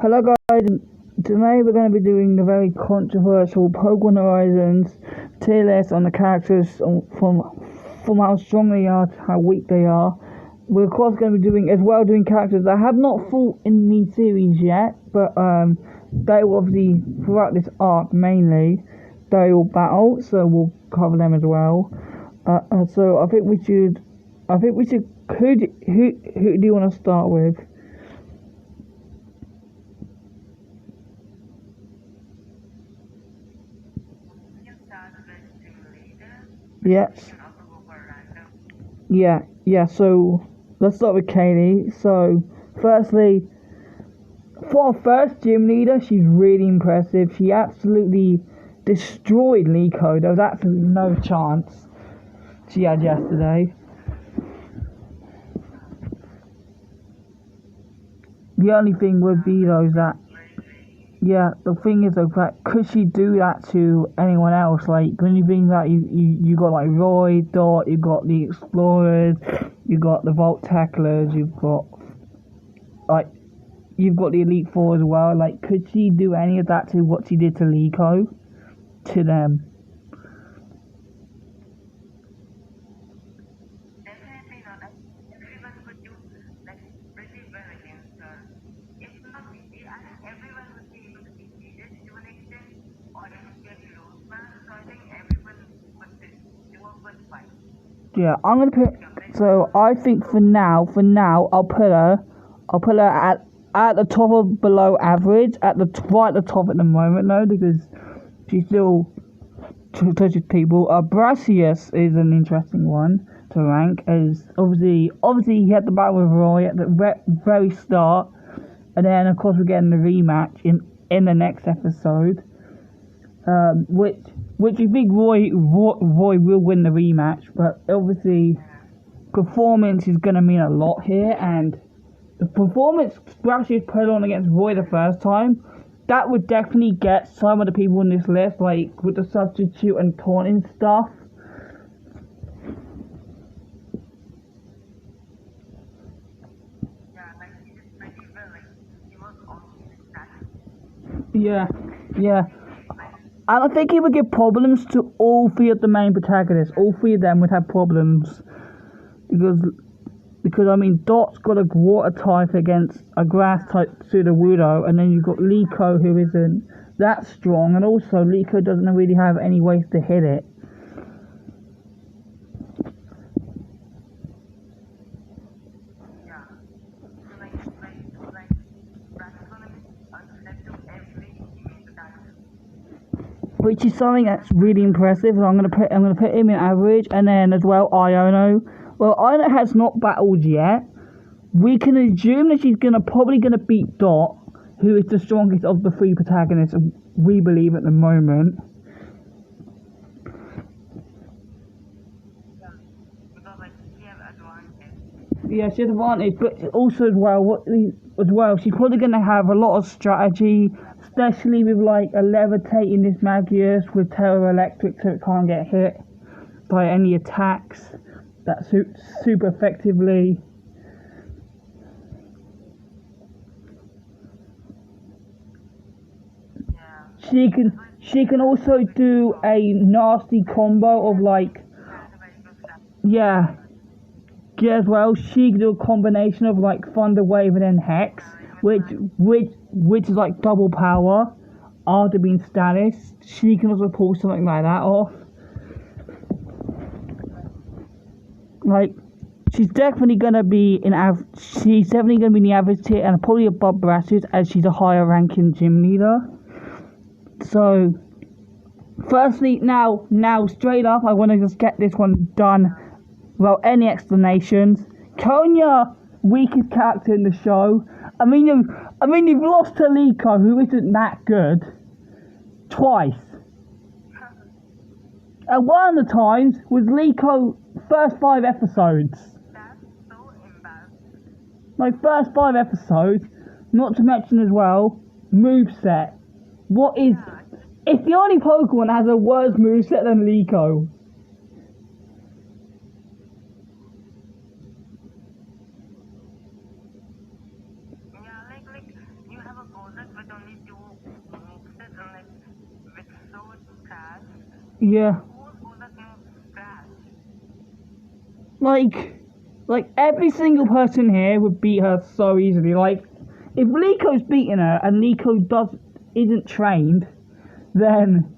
Hello guys, today we're going to be doing the very controversial Pokemon Horizons tier list on the characters from how strong they are to how weak they are. We're of course going to be doing characters that have not fought in the series yet, but they will obviously throughout this arc mainly they will battle, so we'll cover them as well. So I think we should who do you want to start with? Yes. Yeah. So let's start with Katie. So, firstly, for our first gym leader, she's really impressive. She absolutely destroyed Liko. There was absolutely no chance she had yesterday. The only thing would be though is that, yeah, the thing is though that could she do that to anyone else? Like when you bring that, you got like Roy, Dot, you got the Explorers, you got the Vault Tacklers, like you've got the Elite Four as well. Like, could she do any of that to what she did to Liko? To them? Yeah, I'm gonna put. So I think I'll put her at the top of below average, right at the top at the moment though, because she still touches people. Brassius is an interesting one to rank, as obviously he had the battle with Roy at the very start, and then of course we're getting the rematch in the next episode, which you think Roy will win the rematch, but obviously performance is going to mean a lot here, and the performance Brassius put on against Roy the first time, that would definitely get some of the people in this list, like with the substitute and taunting stuff. Yeah, yeah. And I think it would give problems to all three of the main protagonists. All three of them would have problems because I mean Dot's got a water type against a grass type Sudowoodo, and then you've got Liko who isn't that strong, and also Liko doesn't really have any ways to hit it. Which is something that's really impressive. I'm gonna put him in average, and then as well Iono. Well, Iono has not battled yet. We can assume that she's probably gonna beat Dot, who is the strongest of the three protagonists. We believe at the moment. Yeah, she has advantage, but also as well, she's probably gonna have a lot of strategy, especially with like a levitating this Magius with Terra Electric, so it can't get hit by any attacks that super effectively. She can also do a nasty combo of like, yeah, as well. She can do a combination of like Thunder Wave and then Hex, which is like double power after being status. She can also pull something like that off. Like, she's definitely gonna be she's definitely gonna be in the average tier and probably above Brassius, as she's a higher ranking gym leader. So firstly, now straight up, I want to just get this one done without any explanations. Konya, weakest character in the show. I mean you've lost to Liko, who isn't that good, twice. And one of the times was Liko first 5 episodes. Like first 5 episodes, not to mention as well, moveset. What is... It's the only Pokemon that has a worse moveset than Liko. Yeah. Like every single person here would beat her so easily. Like, if Liko beating her and Liko isn't trained, then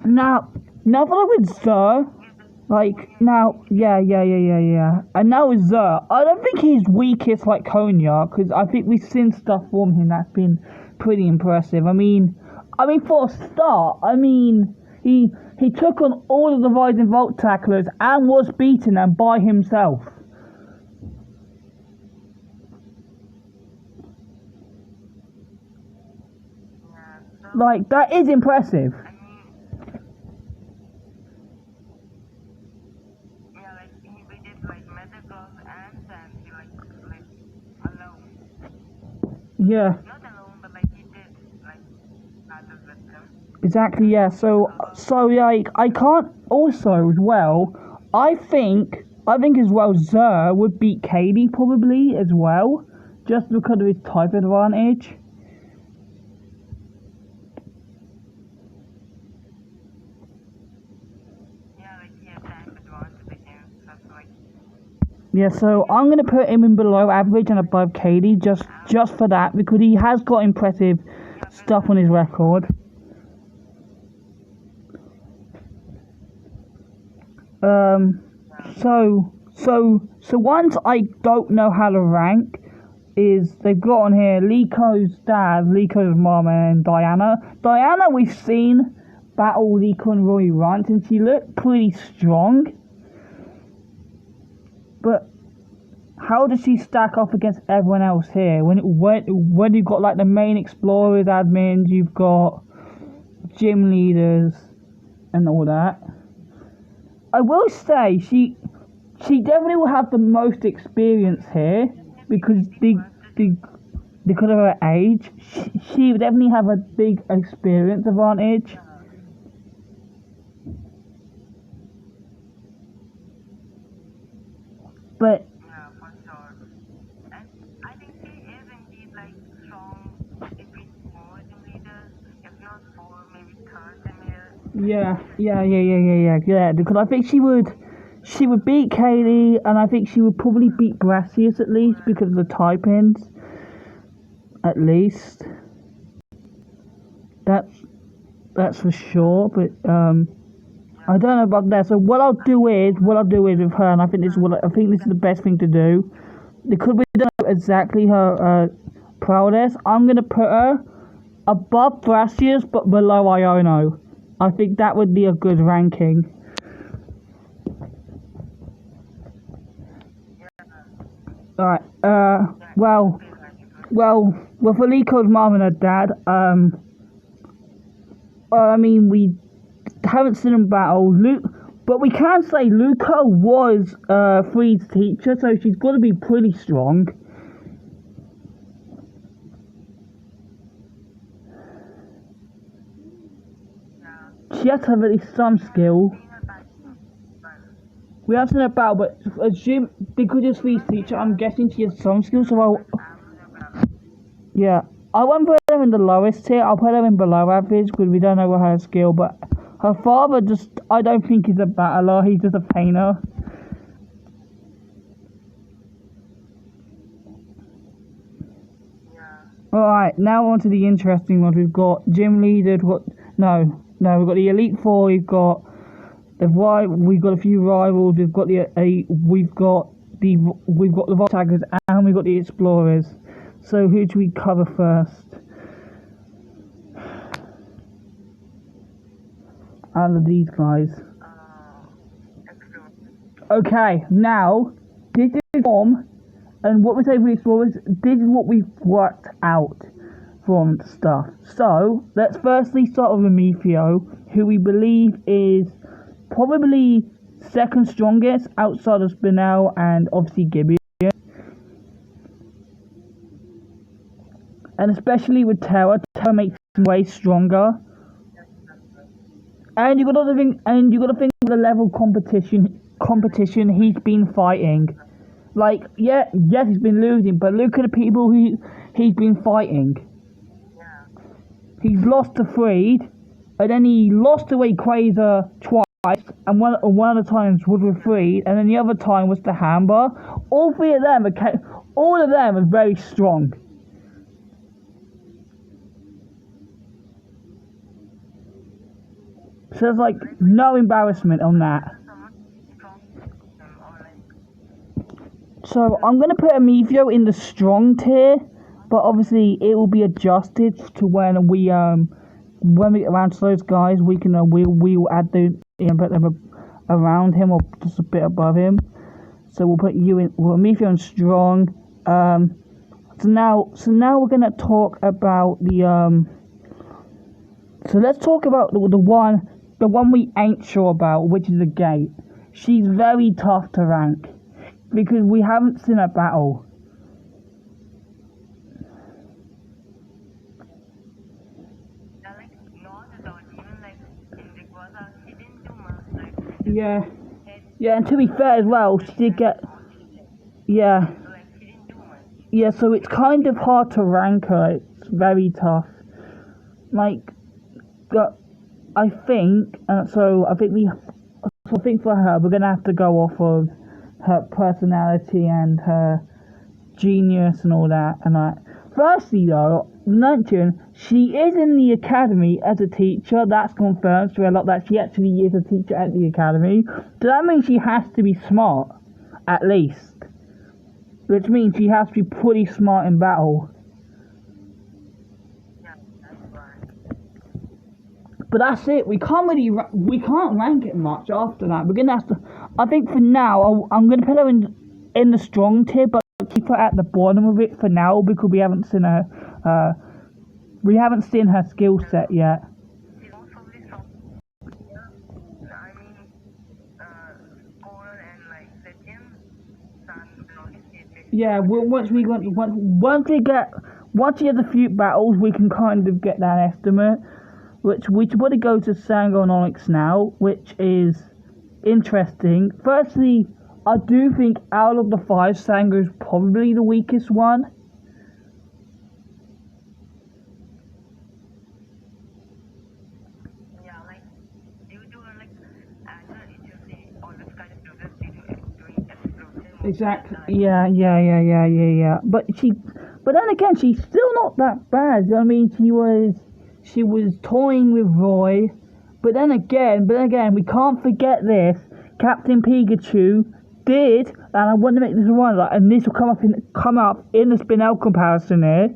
now that I'm with Zer, like now, yeah. And now with Zer, I don't think he's weakest like Konya, because I think we've seen stuff from him that's been pretty impressive. I mean, for a start, he took on all of the Rising Volt tacklers and was beating them by himself. Like, that is impressive. Yeah. Exactly, yeah. So like, I can't also as well. I think as well Zer would beat Katie probably as well, just because of his type advantage. Yeah, so I'm gonna put him in below average and above Katie just for that, because he has got impressive stuff on his record. So ones I don't know how to rank is they've got on here Liko's dad, Liko's mom, and Diana. Diana we've seen battle Liko and Roy once, and she looked pretty strong. But how does she stack up against everyone else here? When you've got like the main explorers, admins, you've got gym leaders, and all that. I will say she definitely will have the most experience here, because because of her age, she would definitely have a big experience advantage. But yeah. Because I think she would beat Kaylee, and I think she would probably beat Brassius at least because of the type-ins. At least. That's for sure. But I don't know about that. So what I'll do is with her, and I think this is the best thing to do. Because we don't know exactly her prowess, I'm gonna put her above Brassius but below Iono. I think that would be a good ranking. Alright, well, for Liko's mom and her dad, we haven't seen them battle. But we can say Luca was Freed's teacher, so she's got to be pretty strong. She has to have at least some skill. We have seen her battle, but assume because she's Freed's teacher, I'm guessing she has some skill. So I won't put her in the lowest tier. I'll put her in below average because we don't know what her skill. But her father I don't think he's a battler. He's just a painter. Alright, now on to the interesting ones. We've got gym leaders. We've got the Elite Four. We've got a few rivals. We've got the Vault Taggers, and we've got the Explorers. So who do we cover first? Out of these guys. Okay, now this is form, and what we say for Explorers, this is what we've worked out from stuff. So let's firstly start with Amethio, who we believe is probably second strongest outside of Spinel and obviously Gibeon. And especially with Terra makes him way stronger. And you got to think of the level competition he's been fighting. Like, yes, he's been losing, but look at the people he's been fighting. He's lost to Freed, and then he lost to Quasar twice, and one of the times was with Freed, and then the other time was to Hamber. All three of them are very strong. So there's like no embarrassment on that. So I'm gonna put Amicio in the strong tier, but obviously it will be adjusted to when we get around to those guys. We will add put them around him or just a bit above him. So we'll put Amicio in strong. So now we're gonna talk about the So let's talk about the one we ain't sure about, which is the Gate. She's very tough to rank because we haven't seen a battle. Yeah, and to be fair as well, she did get, yeah, so it's kind of hard to rank her. It's very tough. Like, I think for her, we're gonna have to go off of her personality and her genius and all that. And firstly though, mention she is in the academy as a teacher. That's confirmed through a lot that she actually is a teacher at the academy. So that means she has to be smart, at least. Which means she has to be pretty smart in battle. But that's it. We can't rank it much after that. We're gonna have to. I think for now, I'm gonna put her in the strong tier, but keep her at the bottom of it for now because we haven't seen her. We haven't seen her skill set yet. Yeah, once we get a few battles, we can kind of get that estimate. Which we should probably go to Sango and Onyx now, which is interesting. Firstly, I do think out of the 5, Sango is probably the weakest one. Exactly. Yeah. But then again, she's still not that bad. I mean, she was toying with Roy, but then again, we can't forget this. Captain Pikachu did, and I want to make this one, and this will come up in the Spinel comparison here.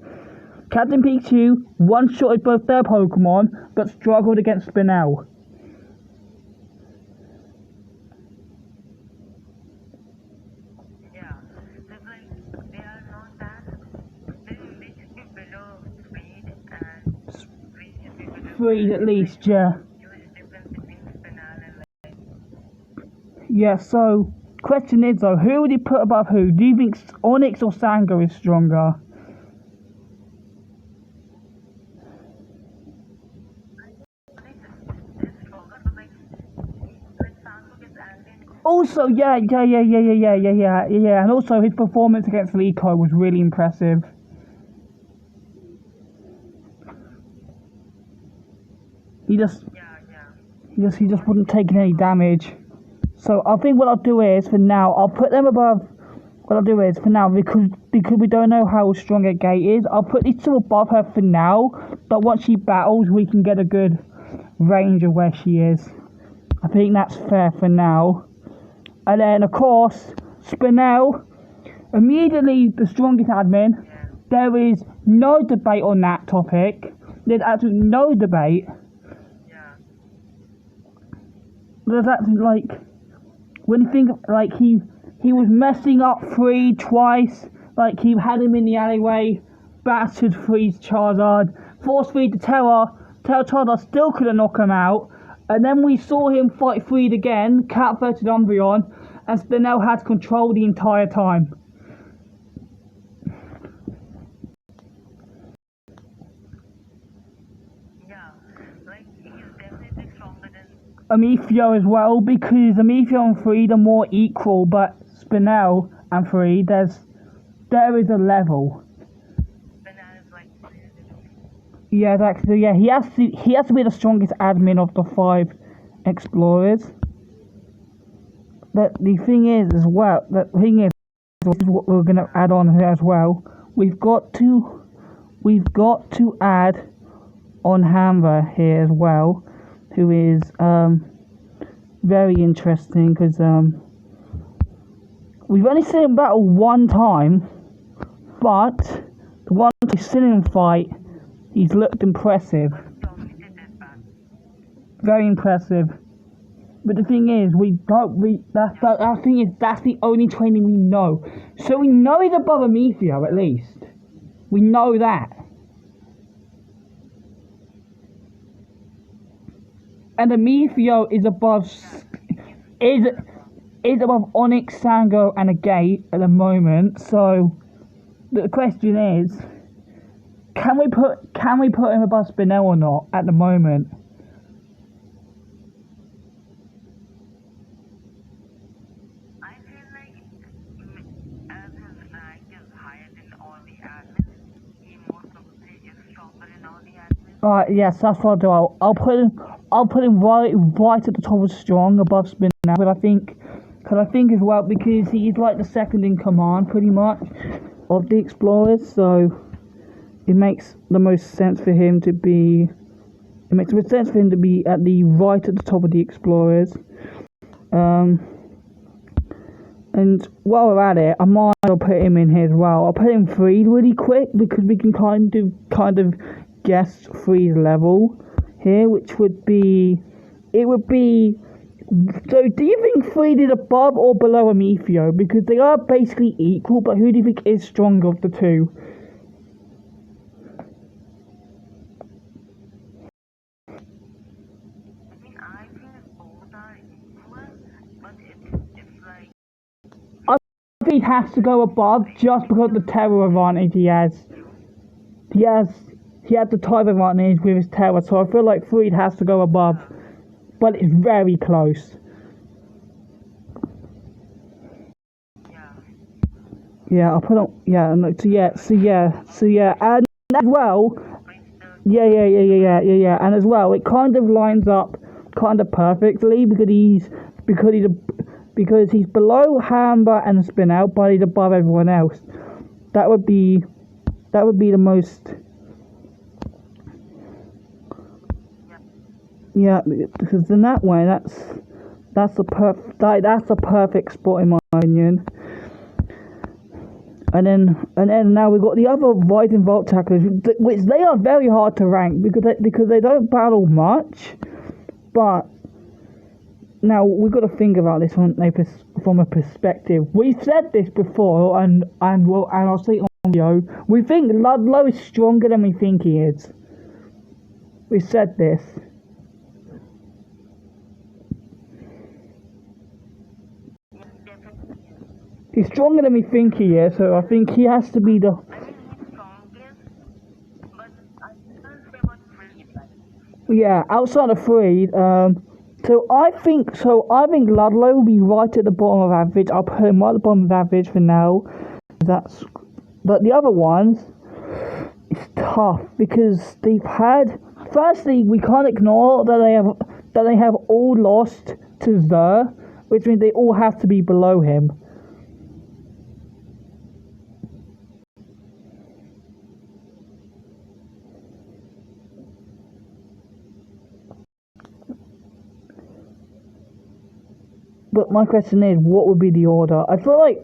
Captain Pikachu one-shotted both their Pokemon, but struggled against Spinel. Freed at least, yeah. Yeah, so, question is though, who would you put above who? Do you think Onyx or Sango is stronger? Also, yeah, and also his performance against Liko was really impressive. He just wasn't taking any damage. So I think what I'll do is, for now, I'll put them above. What I'll do is, for now, because we don't know how strong a Gate is, I'll put these two above her for now. But once she battles, we can get a good range of where she is. I think that's fair for now. And then, of course, Spinel, immediately the strongest admin. There is no debate on that topic. There's absolutely no debate. There's actually, like, when you think, like, he was messing up Freed twice. Like, he had him in the alleyway, battered Freed's Charizard, forced Freed to Charizard still couldn't knock him out. And then we saw him fight Freed again, cat-verted Umbreon, and Spinel had control the entire time. Amicio as well, because Amicio and Freed are more equal, but Spinel and Free, there is a level. Yeah, actually, yeah, he has to be the strongest admin of the 5 explorers. But the thing is, as well, this is what we're gonna add on here as well. We've got to add on Hammer here as well, who is very interesting because we've only seen him battle one time, but the one we've seen him fight, he's looked impressive, very impressive. But the thing is, that's the only training we know. So we know he's above Amicio at least. We know that. And Amicio is above Onyx, Sango, and Agate at the moment. So the question is, can we put him above Spinel or not at the moment? I feel like as his rank is higher than all the admins, he most probably is stronger in all the admins. Alright, yes, that's what I'll do. I'll put him right at the top of strong above Spinel, but I think as well, because he's like the second in command pretty much of the explorers, so it makes the most sense for him to be at the right at the top of the explorers. And while we're at it, I might as well put him in here as well. I'll put him Freed really quick because we can kind of guess Freed's level here, which would be, so do you think Freed is above or below Amicio? Because they are basically equal, but who do you think is stronger of the two? I think both are equal, but it's like... I think he has to go above just because of the terror advantage he has. He has the type advantage with his terror, so I feel like Freed has to go above. But it's very close. Yeah, I'll put on. Yeah, and so yeah, and as well. Yeah, and as well, it kind of lines up kind of perfectly because he's below Hamber and Spinel, but he's above everyone else. That would be the most. Yeah, because in that way, that's the perfect spot in my opinion. And then now we've got the other Rising Vault Tacklers, which they are very hard to rank because they don't battle much. But now we've got to think about this from a perspective. We've said this before, and I'll say it on video. We think Ludlow is stronger than we think he is. We said this. He's stronger than we think he is, so I think he has to be the... I mean, he's strongest, but I can't say about Freed. Yeah, outside of Freed, so I think Ludlow will be right at the bottom of average. I'll put him right at the bottom of average for now. But the other ones, it's tough because they've had... Firstly, we can't ignore that they have all lost to Zer, which means they all have to be below him. But my question is, what would be the order? I feel like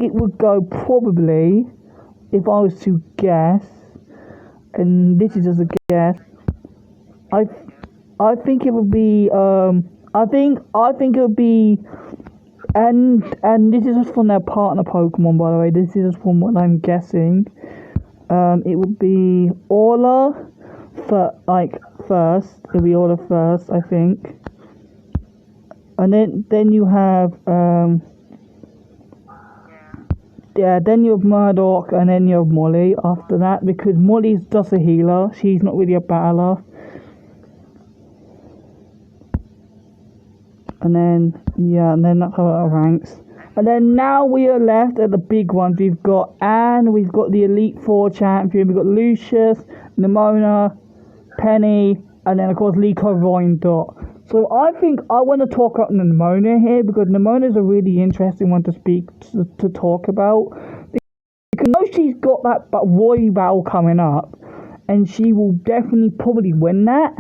it would go probably, if I was to guess, and this is just a guess. I think it would be I think it would be, and this is just from their partner Pokemon, by the way. This is just from what I'm guessing. It would be Orla first. It would be Orla first, I think. And then you have then you have Murdoch, and then you have Molly after that, because Molly's just a healer. She's not really a battler. And then, yeah, and then that's how it ranks. And then now we are left at the big ones. We've got Anne, we've got the Elite Four champion, we've got Lucius, Nimona, Penny, and then of course Liko, Roy, and Dot. So I think I want to talk about Nimona here because Nimona is a really interesting one to talk about. Because I know she's got that Roy battle coming up, and she will definitely probably win that.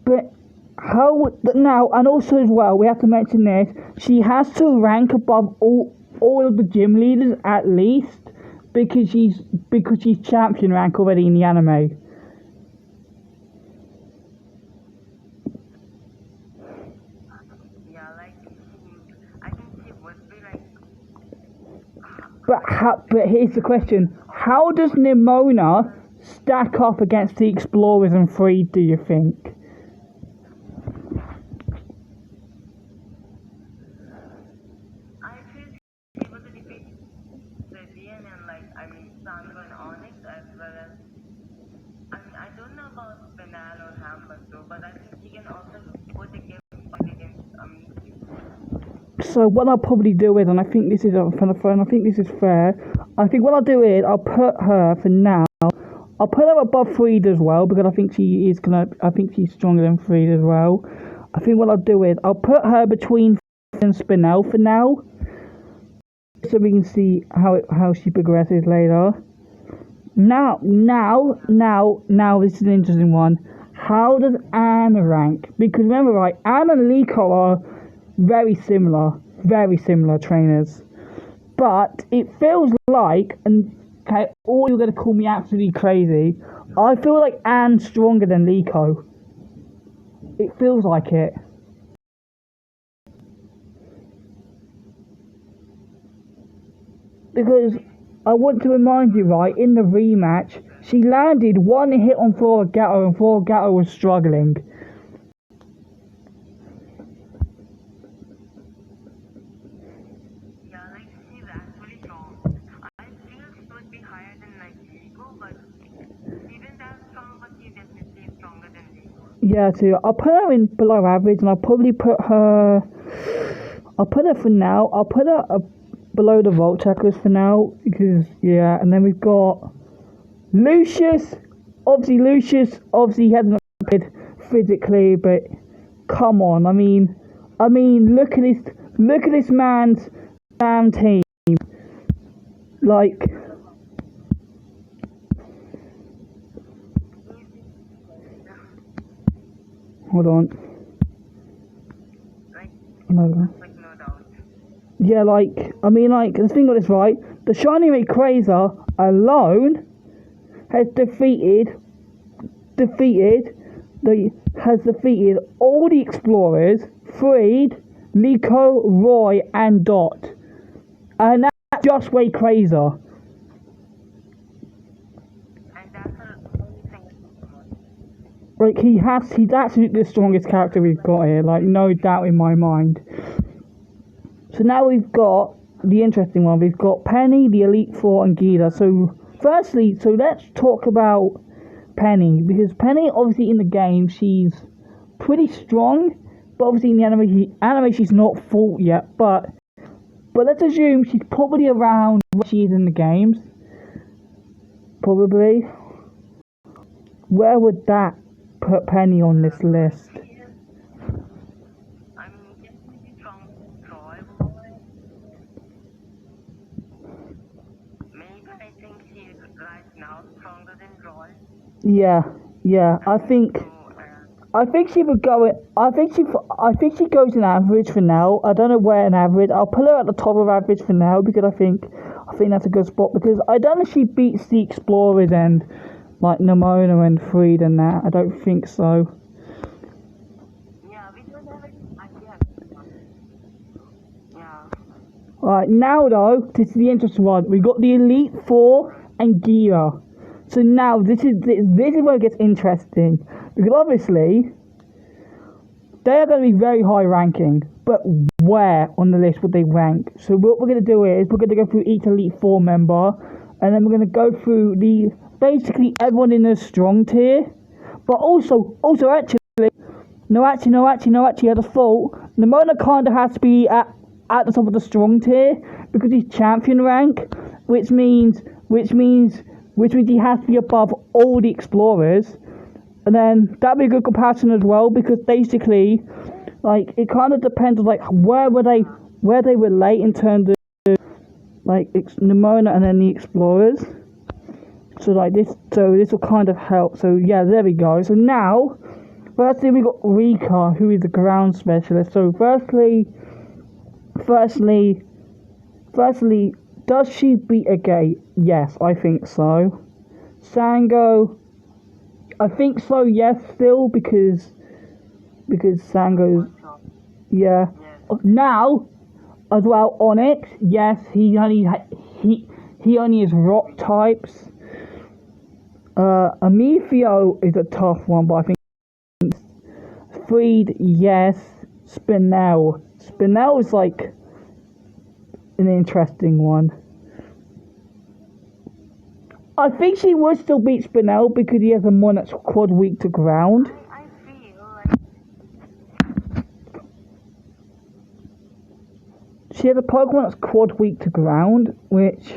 But how now, and also as well, we have to mention this. She has to rank above all of the gym leaders at least, because she's champion rank already in the anime. Yeah, like I think she would be like. But here's the question: how does Nimona stack up against the Explorers and Freed? Do you think? I feel she was a defeat Vivian and like Sandra and Onyx as well as I don't know about Penal or Hamlet though, but I think she can also put a game fight against So what I'll probably do is, and I think this is I think this is fair. I think what I'll do is I'll put her for now. I'll put her above Freed as well because I think she is I think she's stronger than Freed as well. I think what I'll do is I'll put her between and Spinel for now, so we can see how she progresses later. Now, this is an interesting one. How does Anne rank? Because remember, right, Anne and Liko are very similar trainers. But it feels like, and okay, all you're going to call me absolutely crazy, I feel like Anne's stronger than Liko. It feels like it. Because I want to remind you, right, in the rematch, she landed one hit on Flora Gatto and Flora Gatto was struggling. yeah, like she's actually strong. I feel she would be higher than like Liko, but she isn't that strong, but she definitely is stronger than Liko. Yeah, so I'll put her in below average, and I'll probably put her for now. I'll put her below the Vault Checkers for now, because, yeah, and then we've got Lucius. Obviously he hasn't played physically, but come on, I mean, look at this man's damn team. Like, hold on. Like, No. no doubt. Yeah, like, I mean, like, the thing of this, right? The Shiny Rayquaza alone has defeated all the Explorers, Freed, Liko, Roy, and Dot. And that's just Rayquaza. And that's the only thing. Like, he's absolutely the strongest character we've got here, like, no doubt in my mind. So now we've got the interesting one. We've got Penny, the Elite Four, and Gita. So firstly, let's talk about Penny, because Penny, obviously in the game, she's pretty strong, but obviously in the anime she's not fought yet. But let's assume she's probably around where she is in the games. Probably. Where would that put Penny on this list? Definitely strong Troy. Maybe I think she's right now stronger than Roy. Yeah. I think she would go. I think she goes in average for now. I don't know where in average. I'll put her at the top of average for now because I think that's a good spot, because I don't know if she beats the Explorers and like Nimona and Freed and that. I don't think so. Yeah, we don't have any idea. Yeah. Alright, now though, this is the interesting one. We got the Elite Four and Gira. So now this is where it gets interesting, because obviously they are going to be very high ranking, but where on the list would they rank? So what we're going to do is we're going to go through each Elite Four member, and then we're going to go through basically everyone in the strong tier, But also actually, no, at a fault. Nemona kind of has to be at the top of the strong tier because he's champion rank, which means he has to be above all the explorers. And then that'd be a good comparison as well because basically, like, it kind of depends on like where they relate in terms of like Nemona and then the explorers. So like this will kind of help. So yeah, there we go. So now, firstly we got Rika, who is a ground specialist. So firstly, does she beat a gate? Yes, I think so. Sango, I think so. Yes, still because Sango's, yeah. Now as well, Onyx. Yes, he only is rock types. Amethio is a tough one, but I think Freed, yes. Spinel is like an interesting one. I think she would still beat Spinel because he has a mon that's quad weak to ground. I feel like She has a Pokemon that's quad weak to ground, which,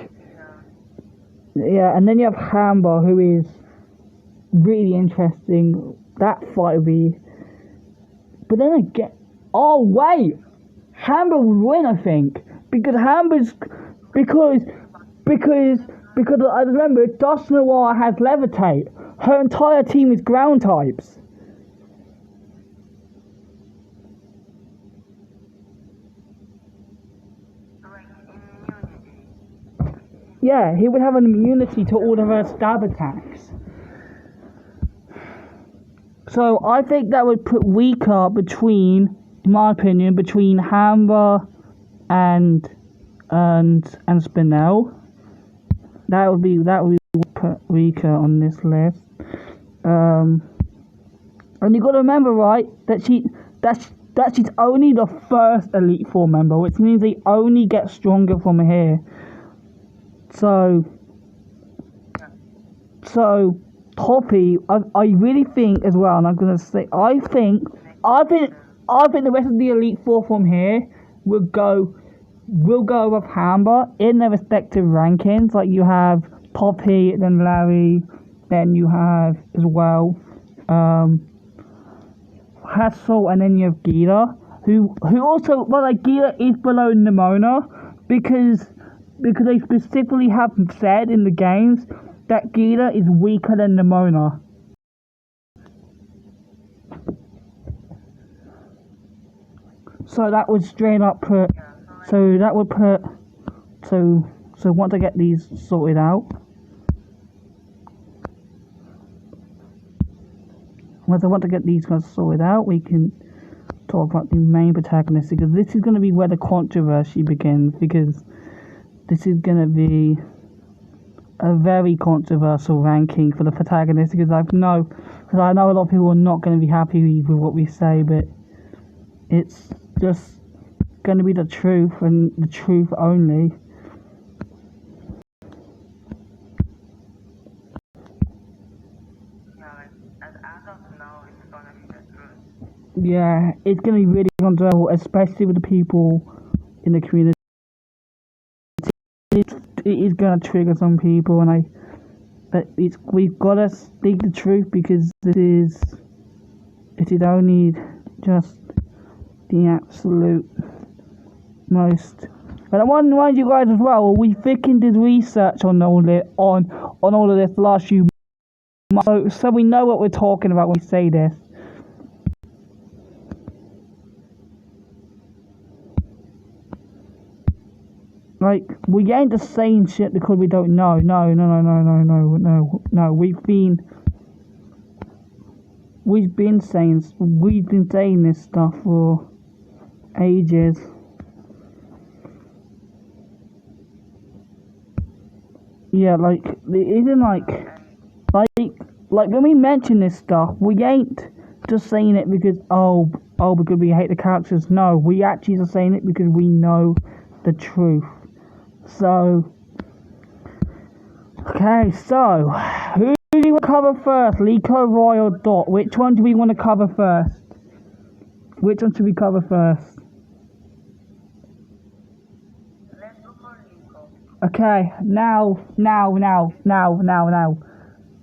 yeah, and then you have Hamba, who is really interesting. That fight would be, but then again, oh wait, Hamba would win, I think, because I remember Dust Noir has Levitate. Her entire team is ground types. Yeah, he would have an immunity to all of her stab attacks. So I think that would put Rika between, in my opinion, between Hamba and Spinel. That would be put Rika on this list. And you got to remember, right, that she's only the first Elite Four member, which means they only get stronger from here. So Poppy, I really think as well, and I'm gonna say, I think the rest of the Elite Four from here will go with Hamba in their respective rankings. Like you have Poppy, then Larry, then you have as well Hassel, and then you have Gita, who also, well, like Gita is below Nemona because they specifically have said in the games that Gita is weaker than Nemona. So that would straight up put, so once I get these sorted out, we can talk about the main protagonist, because this is going to be where the controversy begins, because this is going to be a very controversial ranking for the protagonist, because I know a lot of people are not going to be happy with what we say, but it's just going to be the truth and the truth only. Yeah, it's going to be really controversial, especially with the people in the community. It is going to trigger some people, but we've got to speak the truth, because it is only just the absolute most. But I want to remind you guys as well, we freaking did research on all of this last few months, so we know what we're talking about when we say this. Like, we ain't just saying shit because we don't know. No. We've been saying this stuff for ages. Yeah, like, it isn't like when we mention this stuff, we ain't just saying it because because we hate the characters. No, we actually are saying it because we know the truth. So, okay, so who do you want to cover first? Liko, Roy, or Dot? Which one do we want to cover first? Which one should we cover first? Let's go for Nico. Okay, now.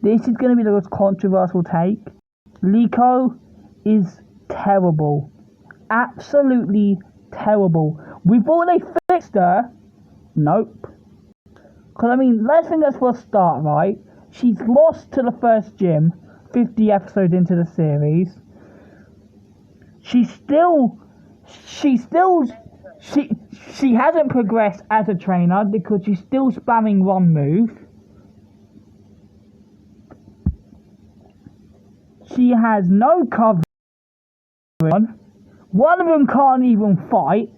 This is going to be the most controversial take. Liko is terrible. Absolutely terrible. We thought they fixed her. Nope. Because, I mean, let's for a start, right? She's lost to the first gym, 50 episodes into the series. She hasn't progressed as a trainer because she's still spamming one move. She has no cover. One of them can't even fight.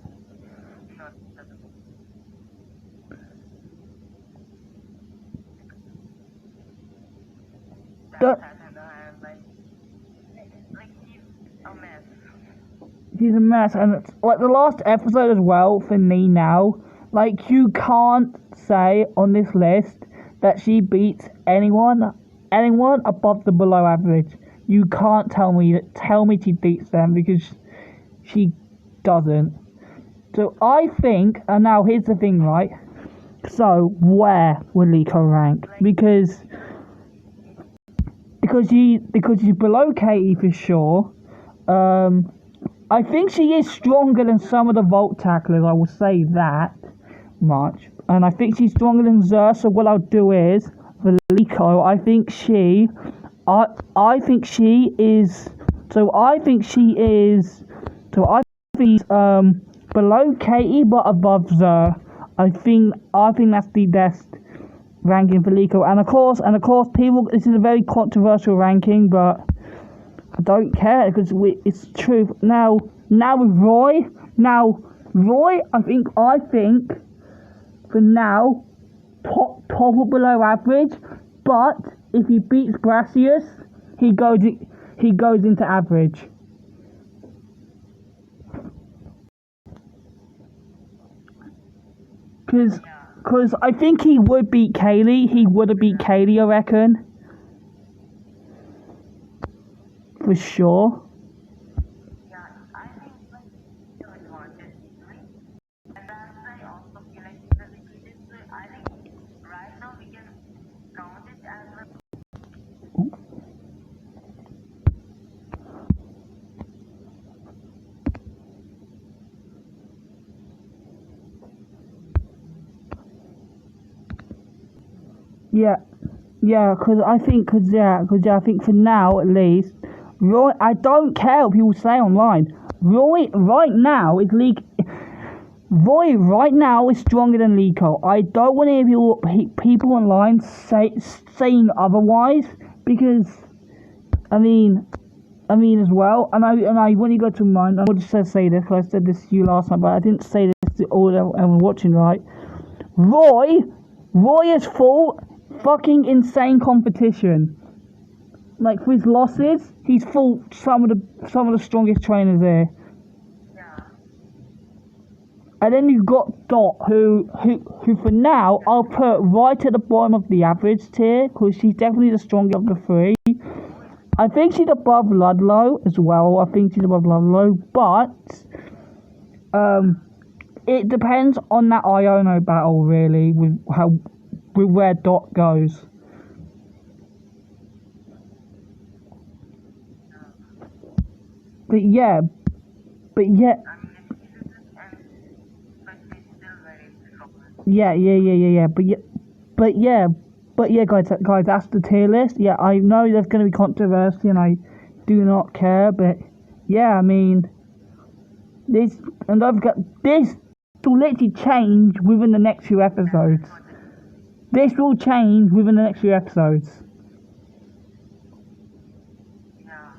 She's a mess, and it's like the last episode as well for me now. Like, you can't say on this list that she beats anyone above the below average. You can't tell me she beats them because she doesn't. So I think, and now here's the thing, right? So where would Liko rank? Because she's below Katie for sure. I think she is stronger than some of the Vault tacklers, I will say that much. And I think she's stronger than Zer, so what I'll do is, for Liko, I think she's below Katie but above Zer. I think that's the best ranking for Liko. And of course, people, this is a very controversial ranking, but I don't care because it's the truth. Now with Roy, I think for now top or below average, but if he beats Gracias, he goes into average. Because I think he would beat Kaylee. He would have beat Kaylee, I reckon. For sure. Yeah, I think like the advantage easily. And that's why I also feel like the defeated. So I think right now we can count it as a Yeah, because I think for now at least, Roy, I don't care what people say online. Roy right now is stronger than Liko. I don't want to hear people online saying otherwise because, I mean as well, and I when you go to mine, I would just say this because I said this to you last night, but I didn't say this to all everyone watching, right? Roy is full fucking insane competition. Like, for his losses, he's fought some of the strongest trainers there. yeah. And then you've got Dot, who for now I'll put right at the bottom of the average tier because she's definitely the strongest of the three. I think she's above Ludlow as well. But it depends on that Iono battle really with where Dot goes. But yeah. I mean, it's but it's still very strong. Yeah. But yeah, guys, that's the tier list. Yeah, I know there's going to be controversy, and I do not care. But yeah, I mean, this will literally change within the next few episodes. This will change within the next few episodes. Yeah.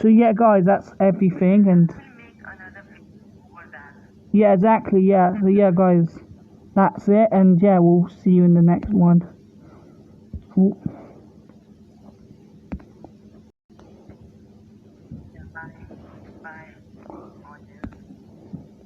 So yeah, guys, that's everything, and We'll make another video over that. yeah, exactly. Yeah, so yeah, guys, that's it, and yeah, we'll see you in the next one. Ooh.